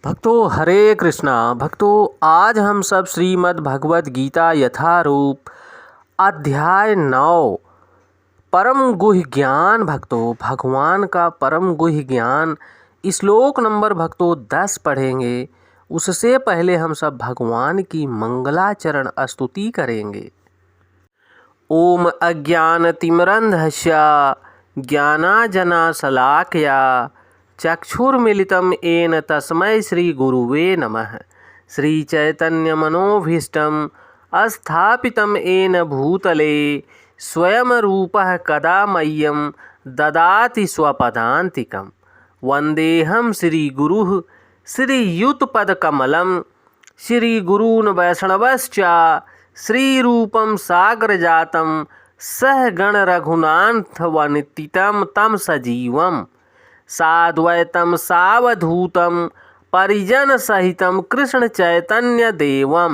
भक्तों हरे कृष्णा। भक्तों आज हम सब श्रीमद् भगवत गीता यथारूप अध्याय 9 परम गुह्य ज्ञान भक्तों भगवान का परम गुह्य ज्ञान श्लोक नंबर भक्तों 10 पढ़ेंगे। उससे पहले हम सब भगवान की मंगलाचरण स्तुति करेंगे। ओम अज्ञानतिमिरन्धस्य ज्ञानांजनशलाकया चक्षुर्मिलितं येन तस्मै श्रीगुरुवे नमः। श्रीचैतन्यमनोभीष्टं स्थापितं येन भूतले स्वयं रूपः कदा मह्यं ददाति स्वपदान्तिकं। वन्देऽहं श्रीगुरुः श्रीयुतपदकमलं श्रीगुरून् वैष्णवश्च श्रीरूपं साग्रजातं सहगण रघुनाथवन्दितं तं सजीवं साद्वैतं सावधूतं परिजनसहितं कृष्णचैतन्यदेवं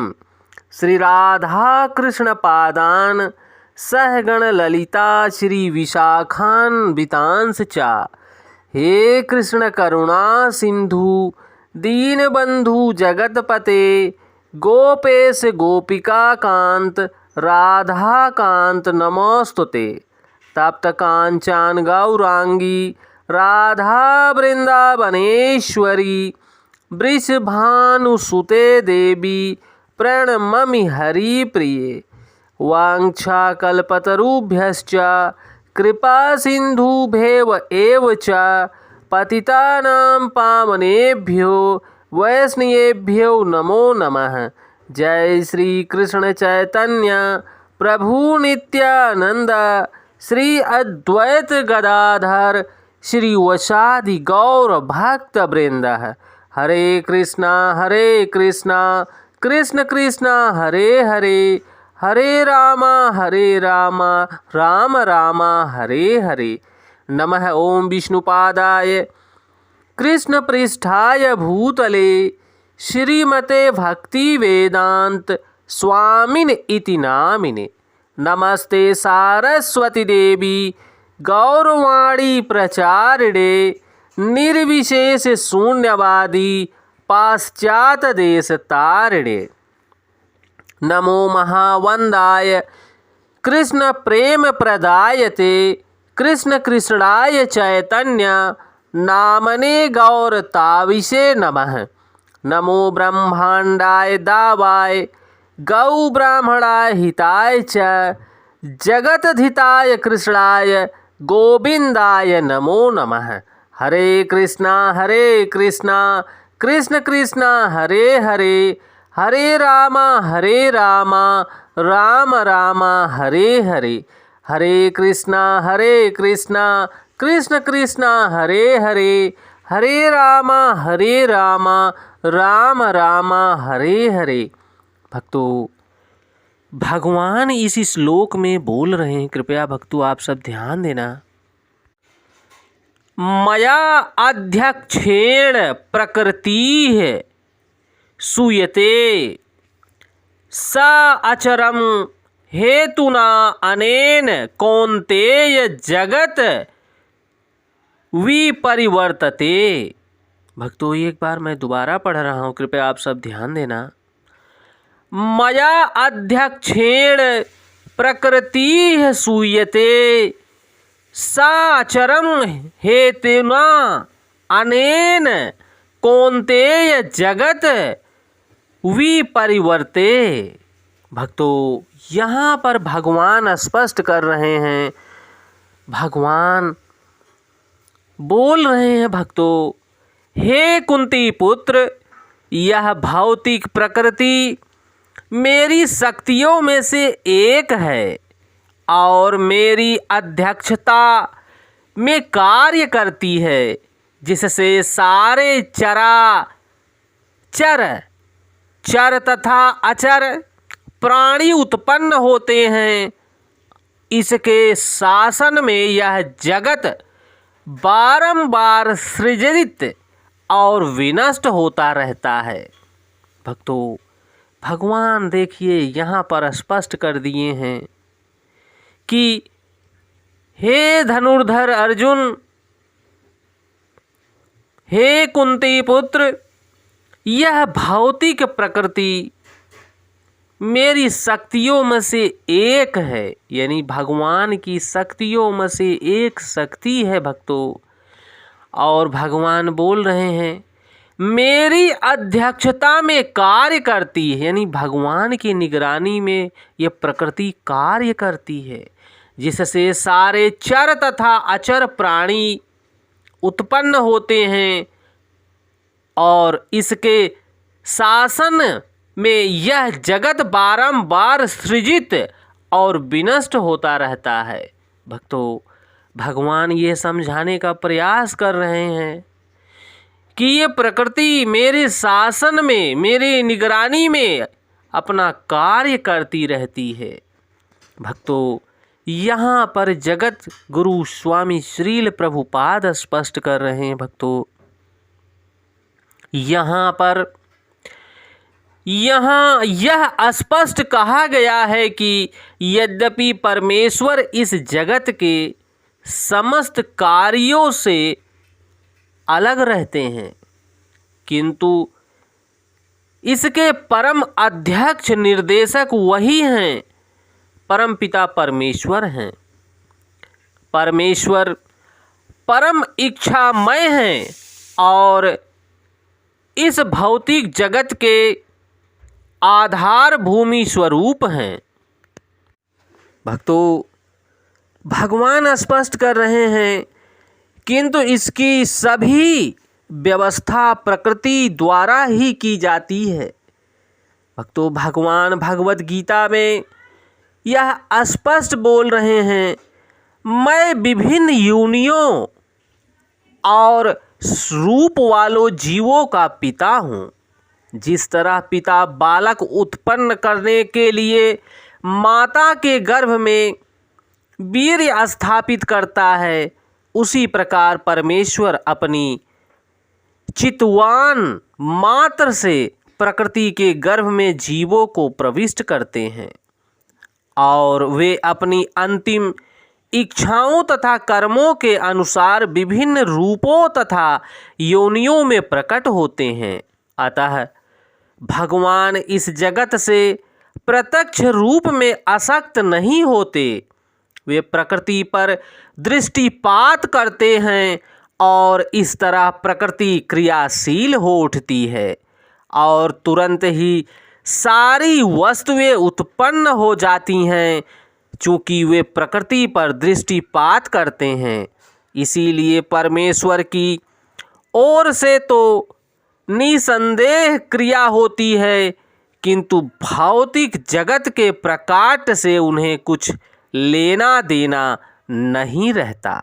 श्रीराधाकृष्णपादान् सहगण ललिता श्रीविशाखान्वितांश्च। हे कृष्ण करुणा सिंधु दीनबंधु जगतपते गोपेश गोपिकाकांत राधाकांत नमोस्तुते। तप्त कांचन गौरांगी राधा वृंदावनेश्वरी वृषभानुसुते देवी प्रणममि हरिप्रिये। वाञ्छाकल्पतरुभ्यश्च कृपा सिन्धुभ्येव एव च पतितानां पावनेभ्यो वैष्णवेभ्यो नमो नमः। जय श्री कृष्ण चैतन्य प्रभु नित्यानंद श्री अद्वैत गदाधर श्री वसादि गौर भक्त वृंद। हरे कृष्णा कृष्ण कृष्ण हरे हरे हरे राम राम राम हरे हरे। नमः ओम विष्णुपादाय कृष्ण पृष्ठाय भूतले श्रीमते भक्ति वेदांत स्वामिन इति नामिने। नमस्ते सारस्वती देवी गौरवाणी प्रचारिणे निर्विशेष शून्यवादी पाश्चात देश तारिणे। नमो महावंदाय कृष्ण प्रेम प्रदायते कृष्ण कृष्णाय चैतन्य नामने गौरताविषे नमः। नमो ब्रह्मांडाय दावाय गौ ब्राह्मणाय हिताय च जगतधिताय कृष्णाय गोविंदाय नमो नमः। हरे कृष्णा कृष्ण कृष्ण हरे हरे हरे राम राम राम हरे हरे। हरे कृष्णा कृष्ण कृष्ण हरे हरे हरे राम राम राम हरे हरे। भक्तों भगवान इस श्लोक में बोल रहे हैं, कृपया भक्तों आप सब ध्यान देना। मया अध्यक्षेण प्रकृतिः सूयते स अचरम हेतुना अनेन कौन्तेय जगत विपरिवर्तते। भक्तों एक बार मैं दोबारा पढ़ रहा हूँ, कृपया आप सब ध्यान देना। मया अध्यक्षेण प्रकृतिः सूयते साचरम हेतुना अनेन कौन्तेय जगत विपरिवर्ते। भक्तों यहाँ पर भगवान स्पष्ट कर रहे हैं, भगवान बोल रहे हैं भक्तों, हे कुंती पुत्र, यह भौतिक प्रकृति मेरी शक्तियों में से एक है और मेरी अध्यक्षता में कार्य करती है, जिससे सारे चर तथा अचर प्राणी उत्पन्न होते हैं। इसके शासन में यह जगत बारंबार सृजित और विनष्ट होता रहता है। भक्तों भगवान देखिए यहाँ पर स्पष्ट कर दिए हैं कि हे धनुर्धर अर्जुन, हे कुंती पुत्र, यह भौतिक प्रकृति मेरी शक्तियों में से एक है, यानी भगवान की शक्तियों में से एक शक्ति है भक्तों। और भगवान बोल रहे हैं मेरी अध्यक्षता में कार्य करती है, यानी भगवान की निगरानी में ये प्रकृति कार्य करती है, जिससे सारे चर तथा अचर प्राणी उत्पन्न होते हैं और इसके शासन में यह जगत बारंबार सृजित और विनष्ट होता रहता है। भक्तों, भगवान ये समझाने का प्रयास कर रहे हैं कि ये प्रकृति मेरे शासन में, मेरी निगरानी में अपना कार्य करती रहती है। भक्तों, यहाँ पर जगत गुरु स्वामी श्रील प्रभुपाद स्पष्ट कर रहे हैं। भक्तों, यहाँ यह स्पष्ट कहा गया है कि यद्यपि परमेश्वर इस जगत के समस्त कार्यों से अलग रहते हैं, किंतु इसके परम अध्यक्ष निर्देशक वही हैं, परमपिता परमेश्वर हैं। परमेश्वर परम इच्छामय हैं और इस भौतिक जगत के आधार भूमि स्वरूप हैं। भक्तों, भगवान स्पष्ट कर रहे हैं किंतु इसकी सभी व्यवस्था प्रकृति द्वारा ही की जाती है। भक्तों, भगवान भगवत गीता में यह स्पष्ट बोल रहे हैं मैं विभिन्न योनियों और रूप वालों जीवों का पिता हूँ। जिस तरह पिता बालक उत्पन्न करने के लिए माता के गर्भ में वीर्य स्थापित करता है, उसी प्रकार परमेश्वर अपनी चितवान मात्र से प्रकृति के गर्भ में जीवों को प्रविष्ट करते हैं और वे अपनी अंतिम इच्छाओं तथा कर्मों के अनुसार विभिन्न रूपों तथा योनियों में प्रकट होते हैं। अतः भगवान इस जगत से प्रत्यक्ष रूप में आसक्त नहीं होते, वे प्रकृति पर दृष्टिपात करते हैं और इस तरह प्रकृति क्रियाशील हो उठती है और तुरंत ही सारी वस्तुएं उत्पन्न हो जाती हैं, चूँकि वे प्रकृति पर दृष्टिपात करते हैं। इसीलिए परमेश्वर की ओर से तो निसंदेह क्रिया होती है, किंतु भौतिक जगत के प्रकाट से उन्हें कुछ लेना देना नहीं रहता।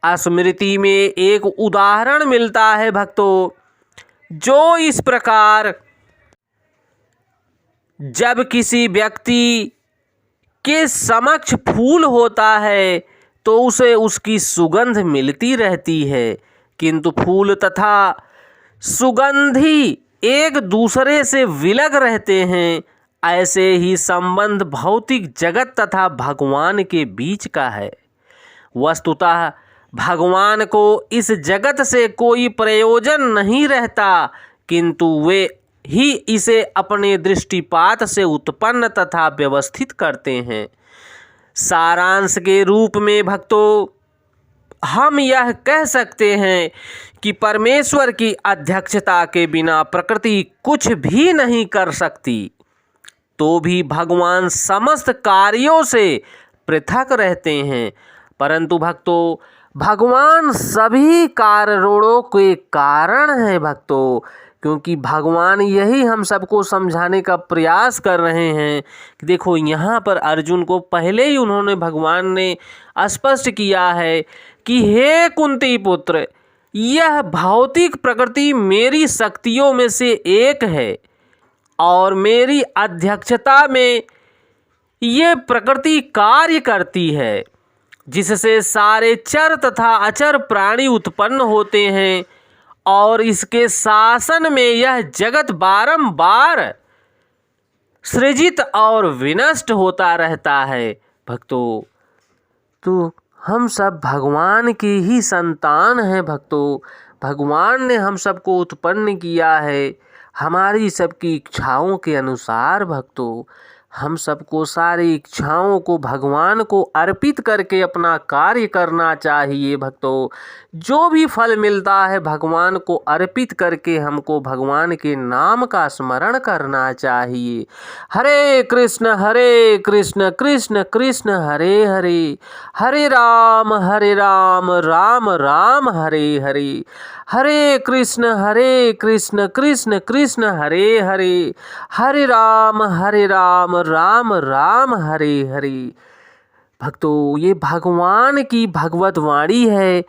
स्मृति में एक उदाहरण मिलता है भक्तों, जो इस प्रकार जब किसी व्यक्ति के समक्ष फूल होता है तो उसे उसकी सुगंध मिलती रहती है, किंतु फूल तथा सुगंधी एक दूसरे से विलग रहते हैं। ऐसे ही संबंध भौतिक जगत तथा भगवान के बीच का है। वस्तुतः भगवान को इस जगत से कोई प्रयोजन नहीं रहता, किंतु वे ही इसे अपने दृष्टिपात से उत्पन्न तथा व्यवस्थित करते हैं। सारांश के रूप में भक्तों, हम यह कह सकते हैं कि परमेश्वर की अध्यक्षता के बिना प्रकृति कुछ भी नहीं कर सकती, तो भी भगवान समस्त कार्यों से पृथक रहते हैं। परंतु भक्तों, भगवान सभी कारणों के कारण है भक्तों, क्योंकि भगवान यही हम सबको समझाने का प्रयास कर रहे हैं कि देखो, यहाँ पर अर्जुन को पहले ही उन्होंने भगवान ने स्पष्ट किया है कि हे कुंती पुत्र, यह भौतिक प्रकृति मेरी शक्तियों में से एक है और मेरी अध्यक्षता में ये प्रकृति कार्य करती है, जिससे सारे चर तथा अचर प्राणी उत्पन्न होते हैं और इसके शासन में यह जगत बारंबार सृजित और विनष्ट होता रहता है। भक्तों, तो हम सब भगवान की ही संतान हैं भक्तों। भगवान ने हम सबको उत्पन्न किया है हमारी सबकी इच्छाओं के अनुसार। भक्तों, हम सबको सारी इच्छाओं को भगवान को अर्पित करके अपना कार्य करना चाहिए। भक्तों, जो भी फल मिलता है भगवान को अर्पित करके हमको भगवान के नाम का स्मरण करना चाहिए। हरे कृष्ण कृष्ण कृष्ण हरे हरे, हरे राम राम राम हरे हरे, हरे कृष्ण कृष्ण कृष्ण हरे हरे, हरे राम राम राम हरे हरे। भक्तों, ये भगवान की भगवत वाणी है।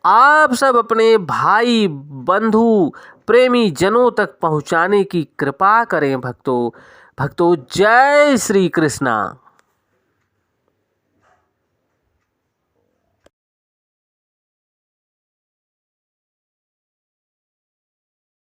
आप सब अपने भाई बंधु प्रेमी जनों तक पहुँचाने की कृपा करें। भक्तों, जय श्री कृष्णा।